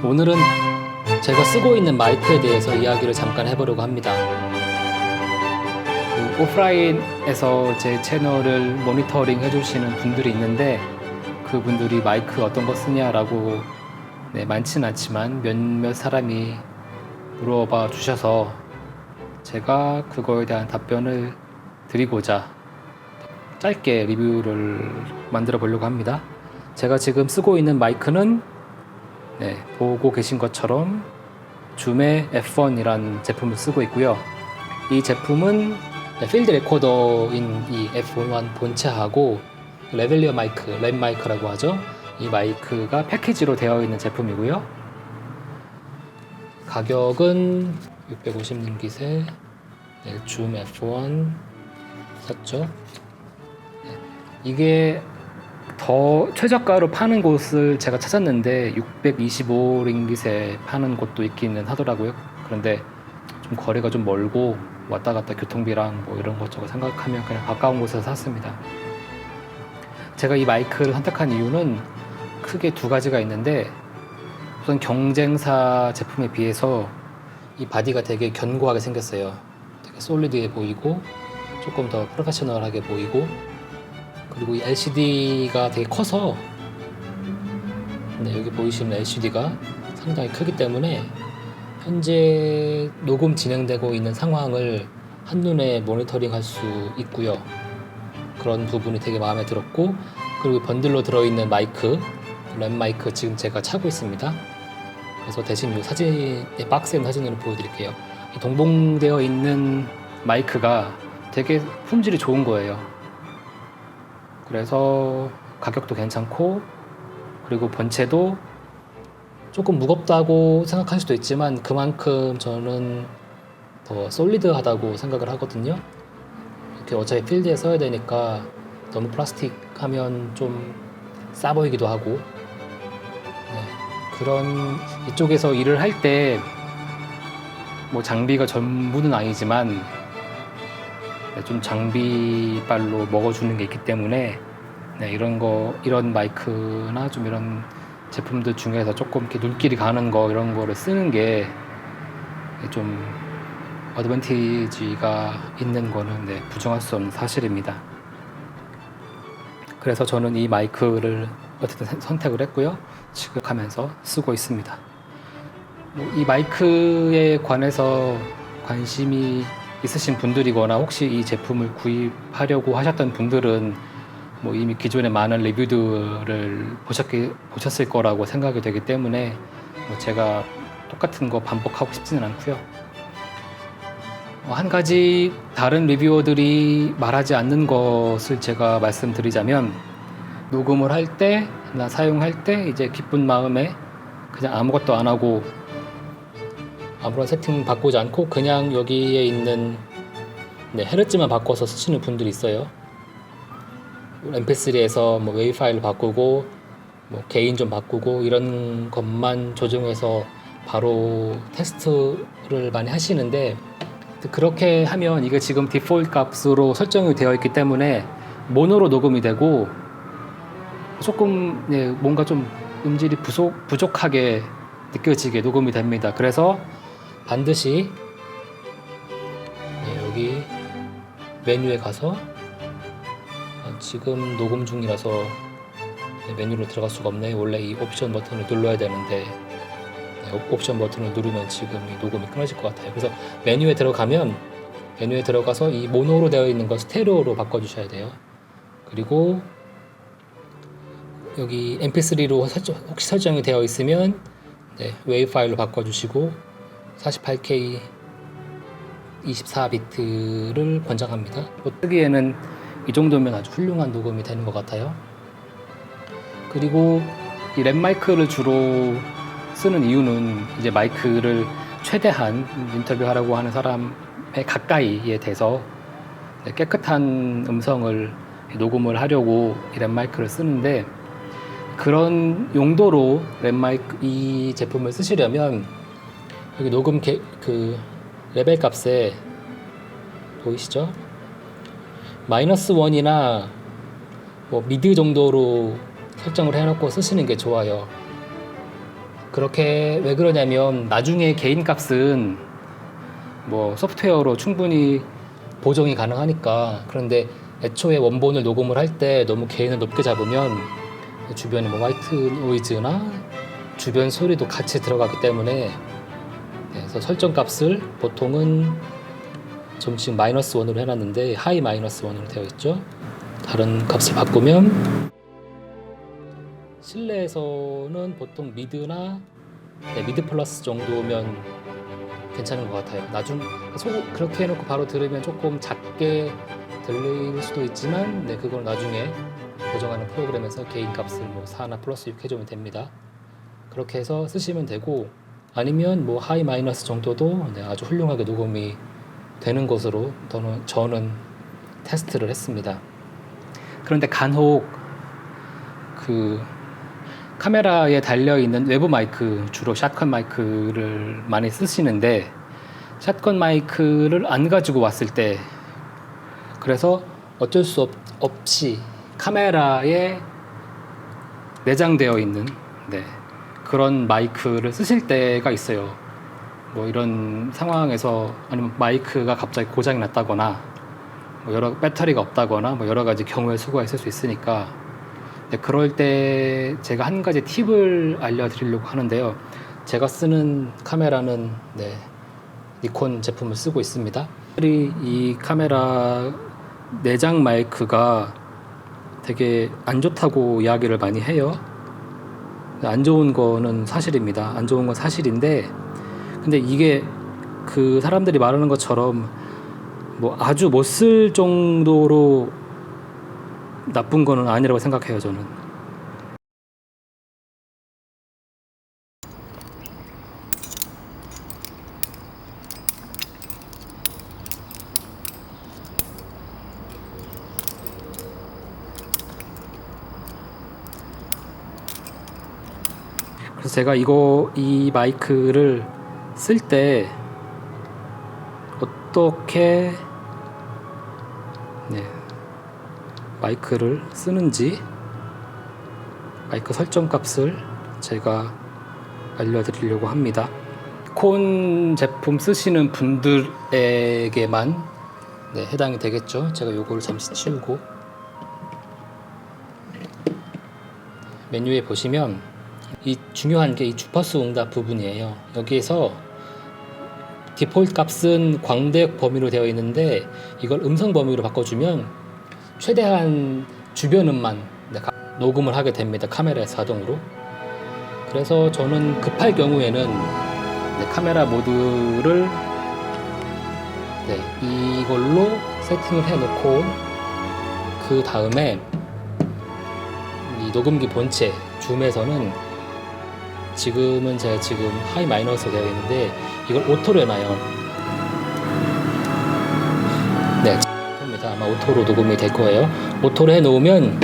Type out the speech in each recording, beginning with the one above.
오늘은 제가 쓰고 있는 마이크에 대해서 이야기를 잠깐 해보려고 합니다. 오프라인에서 제 채널을 모니터링 해주시는 분들이 있는데 그분들이 마이크 어떤 거 쓰냐라고 많지는 않지만 몇몇 사람이 물어봐 주셔서 제가 그거에 대한 답변을 드리고자 짧게 리뷰를 만들어 보려고 합니다. 제가 지금 쓰고 있는 마이크는 보고 계신 것처럼 줌의 F1이라는 제품을 쓰고 있고요. 이 제품은 필드 레코더인 이 F1 본체하고 레벨리어 마이크, 랩 마이크라고 하죠. 이 마이크가 패키지로 되어 있는 제품이고요. 가격은 650링깃에 줌 F1 샀죠. 이게 더 최저가로 파는 곳을 제가 찾았는데 625링깃에 파는 곳도 있기는 하더라고요. 그런데 좀 거리가 좀 멀고 왔다 갔다 교통비랑 뭐 이런 것저것 생각하면 그냥 가까운 곳에서 샀습니다. 제가 이 마이크를 선택한 이유는 크게 두 가지가 있는데, 우선 경쟁사 제품에 비해서 이 바디가 되게 견고하게 생겼어요. 되게 솔리드해 보이고 조금 더 프로페셔널하게 보이고, 그리고 이 LCD가 되게 커서 여기 보이시는 LCD가 상당히 크기 때문에 현재 녹음 진행되고 있는 상황을 한눈에 모니터링 할 수 있고요. 그런 부분이 되게 마음에 들었고, 그리고 번들로 들어있는 마이크, 랩 마이크 지금 제가 차고 있습니다. 그래서 대신 이 사진, 박스에 있는 사진으로 보여드릴게요. 동봉되어 있는 마이크가 되게 품질이 좋은 거예요. 그래서 가격도 괜찮고, 그리고 본체도 조금 무겁다고 생각할 수도 있지만 그만큼 저는 더 솔리드하다고 생각을 하거든요. 이렇게 어차피 필드에 써야 되니까 너무 플라스틱 하면 좀 싸 보이기도 하고, 그런 이쪽에서 일을 할 때 뭐 장비가 전부는 아니지만 좀 장비빨로 먹어주는 게 있기 때문에 이런 마이크나 좀 이런 제품들 중에서 조금 이렇게 눈길이 가는 거, 이런 거를 쓰는 게 좀 어드밴티지가 있는 거는 부정할 수 없는 사실입니다. 그래서 저는 이 마이크를 어쨌든 선택을 했고요. 지금 하면서 쓰고 있습니다. 이 마이크에 관해서 관심이 있으신 분들이거나 혹시 이 제품을 구입하려고 하셨던 분들은 이미 기존의 많은 리뷰들을 보셨을 거라고 생각이 되기 때문에 제가 똑같은 거 반복하고 싶지는 않고요. 한 가지 다른 리뷰어들이 말하지 않는 것을 제가 말씀드리자면, 녹음을 할 때나 사용할 때 이제 기쁜 마음에 그냥 아무것도 안 하고 아무런 세팅 바꾸지 않고 그냥 여기에 있는 헤르츠만 바꿔서 쓰시는 분들이 있어요. mp3에서 웨이 파일을 바꾸고 게인 좀 바꾸고 이런 것만 조정해서 바로 테스트를 많이 하시는데, 그렇게 하면 이게 지금 디폴트 값으로 설정이 되어 있기 때문에 모노로 녹음이 되고 조금 뭔가 좀 음질이 부족하게 느껴지게 녹음이 됩니다. 그래서 반드시 여기 메뉴에 가서, 지금 녹음 중이라서 메뉴로 들어갈 수가 없네요. 원래 이 옵션 버튼을 눌러야 되는데 옵션 버튼을 누르면 지금 이 녹음이 끊어질 것 같아요. 그래서 메뉴에 들어가서 이 모노로 되어 있는 거 스테레오로 바꿔주셔야 돼요. 그리고 여기 mp3로 혹시 설정이 되어 있으면 웨이 파일로 바꿔주시고 48K 24비트를 권장합니다. 쓰기에는 이 정도면 아주 훌륭한 녹음이 되는 것 같아요. 그리고 이 랩 마이크를 주로 쓰는 이유는 이제 마이크를 최대한 인터뷰하라고 하는 사람의 가까이에 대서 깨끗한 음성을 녹음을 하려고 이 랩 마이크를 쓰는데, 그런 용도로 랩 마이크 이 제품을 쓰시려면 여기 녹음 그 레벨 값에 보이시죠? -1이나 미드 정도로 설정을 해놓고 쓰시는 게 좋아요. 그렇게 왜 그러냐면 나중에 개인 값은 뭐 소프트웨어로 충분히 보정이 가능하니까. 그런데 애초에 원본을 녹음을 할 때 너무 게인을 높게 잡으면 주변에 뭐 화이트 노이즈나 주변 소리도 같이 들어가기 때문에, 그래서 설정 값을 보통은 지금 -1으로 해놨는데 하이 -1으로 되어 있죠. 다른 값을 바꾸면 실내에서는 보통 미드나 미드 플러스 정도면 괜찮은 것 같아요. 그렇게 해놓고 바로 들으면 조금 작게 들릴 수도 있지만, 그걸 나중에 보정하는 프로그램에서 개인 값을 뭐 4나 플러스 6 해주면 됩니다. 그렇게 해서 쓰시면 되고, 아니면 뭐 하이 마이너스 정도도 아주 훌륭하게 녹음이 되는 것으로 저는 테스트를 했습니다. 그런데 간혹 그 카메라에 달려있는 외부 마이크, 주로 샷건 마이크를 많이 쓰시는데, 샷건 마이크를 안 가지고 왔을 때, 그래서 어쩔 수 없이 카메라에 내장되어 있는 그런 마이크를 쓰실 때가 있어요. 뭐 이런 상황에서, 아니면 마이크가 갑자기 고장이 났다거나, 뭐 배터리가 없다거나, 뭐 여러 가지 경우의 수가 있을 수 있으니까, 그럴 때 제가 한 가지 팁을 알려드리려고 하는데요. 제가 쓰는 카메라는 니콘 제품을 쓰고 있습니다. 이 카메라 내장 마이크가 되게 안 좋다고 이야기를 많이 해요. 안 좋은 거는 사실입니다. 안 좋은 건 사실인데, 근데 이게 그 사람들이 말하는 것처럼 뭐 아주 못 쓸 정도로 나쁜 거는 아니라고 생각해요, 저는. 그래서 제가 이 마이크를 쓸 때 어떻게 마이크를 쓰는지, 마이크 설정 값을 제가 알려드리려고 합니다. 니콘 제품 쓰시는 분들에게만 해당이 되겠죠. 제가 요거를 잠시 치우고, 메뉴에 보시면 이 중요한 게 이 주파수 응답 부분이에요. 여기에서 디폴트 값은 광대역 범위로 되어 있는데, 이걸 음성 범위로 바꿔주면 최대한 주변 음만 녹음을 하게 됩니다. 카메라에서 자동으로. 그래서 저는 급할 경우에는 카메라 모드를 이걸로 세팅을 해놓고, 그 다음에 이 녹음기 본체 줌에서는 지금은 제가 하이 마이너스로 되어 있는데, 이걸 오토로 해놔요. 아마 오토로 녹음이 될 거예요. 오토로 해놓으면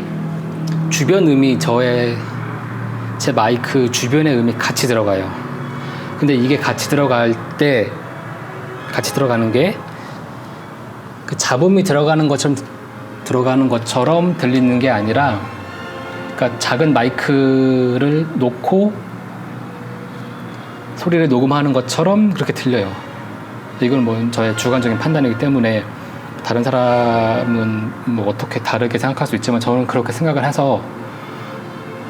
주변 음이 제 마이크 주변의 음이 같이 들어가요. 근데 이게 같이 들어가는 게 그 잡음이 들어가는 것처럼 들리는 게 아니라, 그러니까 작은 마이크를 놓고 소리를 녹음하는 것처럼 그렇게 들려요. 이건 뭐 저의 주관적인 판단이기 때문에 다른 사람은 뭐 어떻게 다르게 생각할 수 있지만, 저는 그렇게 생각을 해서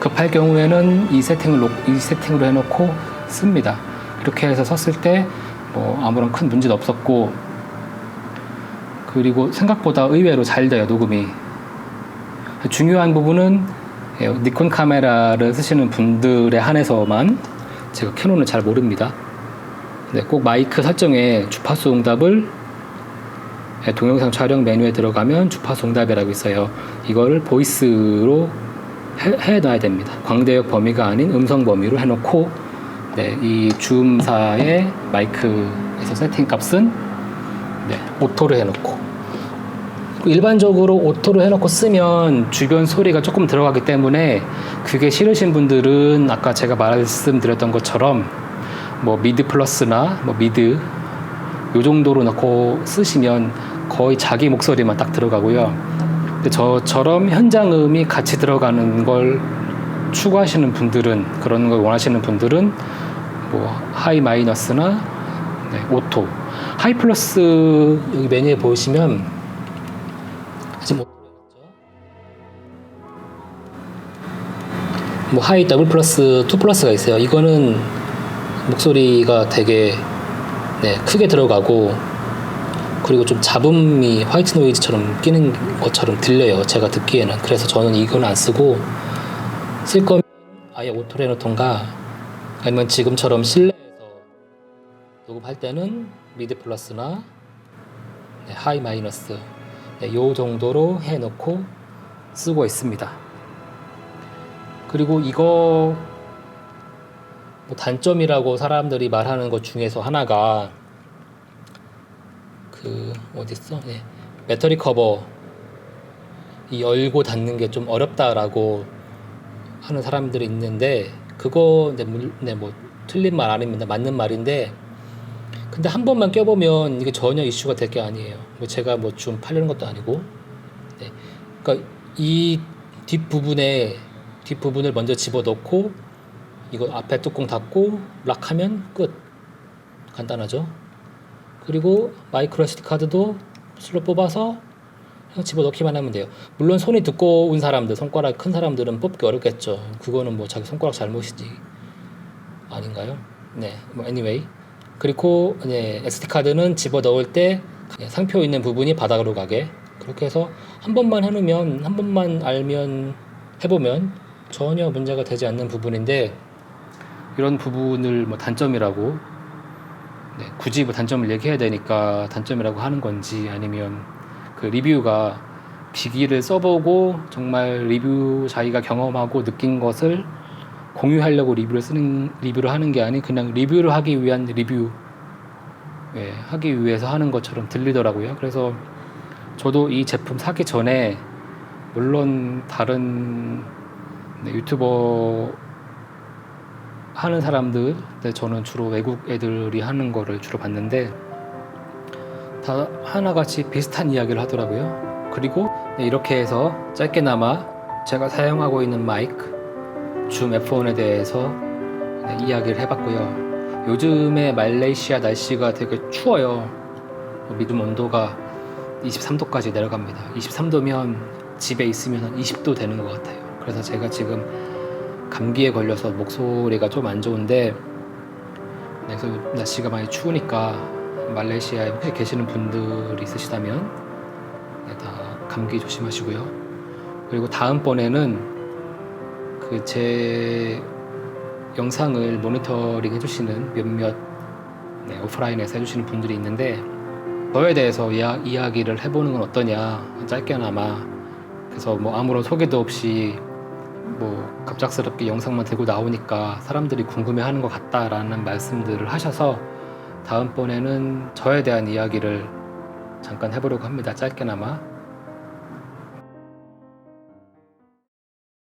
급할 경우에는 이 세팅으로 해놓고 씁니다. 이렇게 해서 썼을 때 뭐 아무런 큰 문제도 없었고, 그리고 생각보다 의외로 잘 돼요, 녹음이. 중요한 부분은 니콘 카메라를 쓰시는 분들에 한해서만, 제가 캐논을 잘 모릅니다. 꼭 마이크 설정에 주파수 응답을 동영상 촬영 메뉴에 들어가면 주파수 응답이라고 있어요. 이거를 보이스로 해놔야 됩니다. 광대역 범위가 아닌 음성 범위로 해놓고, 이 줌사의 마이크에서 세팅 값은 오토로 해놓고, 일반적으로 오토로 해놓고 쓰면 주변 소리가 조금 들어가기 때문에, 그게 싫으신 분들은 아까 제가 말씀드렸던 것처럼 뭐 미드 플러스나 뭐 미드 요 정도로 넣고 쓰시면 거의 자기 목소리만 딱 들어가고요. 근데 저처럼 현장음이 같이 들어가는 걸 추구하시는 분들은, 그런 걸 원하시는 분들은 뭐 하이 마이너스나 오토. 하이 플러스 여기 메뉴에 보시면 지금 뭐 하이 더블 플러스 2 플러스가 있어요. 이거는 목소리가 되게 크게 들어가고 그리고 좀 잡음이 화이트 노이즈처럼 끼는 것처럼 들려요. 제가 듣기에는. 그래서 저는 이건 안 쓰고 쓸 거면 아예 오토로 해놓던가 아니면 지금처럼 실내에서 녹음할 때는 미드 플러스나 하이 마이너스 요 정도로 해놓고 쓰고 있습니다. 그리고 이거 뭐 단점이라고 사람들이 말하는 것 중에서 하나가 그 어딨어? 배터리 커버 이 열고 닫는 게 좀 어렵다라고 하는 사람들이 있는데 그거 뭐 틀린 말 아닙니다. 맞는 말인데 근데 한 번만 껴보면 이게 전혀 이슈가 될 게 아니에요. 뭐 제가 뭐 좀 팔려는 것도 아니고 그러니까 이 뒷부분을 먼저 집어넣고 이거 앞에 뚜껑 닫고 락하면 끝. 간단하죠. 그리고 마이크로 SD 카드도 슬롯 뽑아서 그냥 집어넣기만 하면 돼요. 물론 손이 두꺼운 사람들, 손가락 큰 사람들은 뽑기 어렵겠죠. 그거는 뭐 자기 손가락 잘못이지 아닌가요? 뭐 anyway. 그리고 SD 카드는 집어넣을 때 상표 있는 부분이 바닥으로 가게 그렇게 해서 한 번만 해놓으면 한 번만 알면 해보면 전혀 문제가 되지 않는 부분인데 이런 부분을 뭐 단점이라고 굳이 뭐 단점을 얘기해야 되니까 단점이라고 하는 건지 아니면 그 리뷰가 기기를 써보고 정말 리뷰 자기가 경험하고 느낀 것을 공유하려고 리뷰를 하는 게 아닌 그냥 리뷰를 하기 위한 하기 위해서 하는 것처럼 들리더라고요. 그래서 저도 이 제품 사기 전에 물론 다른 유튜버 하는 사람들 저는 주로 외국 애들이 하는 거를 주로 봤는데 다 하나같이 비슷한 이야기를 하더라고요. 그리고 이렇게 해서 짧게나마 제가 사용하고 있는 마이크 줌 F1에 대해서 이야기를 해봤고요. 요즘에 말레이시아 날씨가 되게 추워요. 미름 온도가 23도까지 내려갑니다. 23도면 집에 있으면 한 20도 되는 것 같아요. 그래서 제가 지금 감기에 걸려서 목소리가 좀 안 좋은데 그래서 날씨가 많이 추우니까 말레이시아에 혹시 계시는 분들이 있으시다면 다 감기 조심하시고요. 그리고 다음번에는 제 영상을 모니터링 해주시는 몇몇 오프라인에서 해주시는 분들이 있는데 저에 대해서 이야기를 해보는 건 어떠냐 짧게나마. 그래서 뭐 아무런 소개도 없이 뭐 갑작스럽게 영상만 들고 나오니까 사람들이 궁금해하는 것 같다라는 말씀들을 하셔서 다음번에는 저에 대한 이야기를 잠깐 해보려고 합니다. 짧게나마.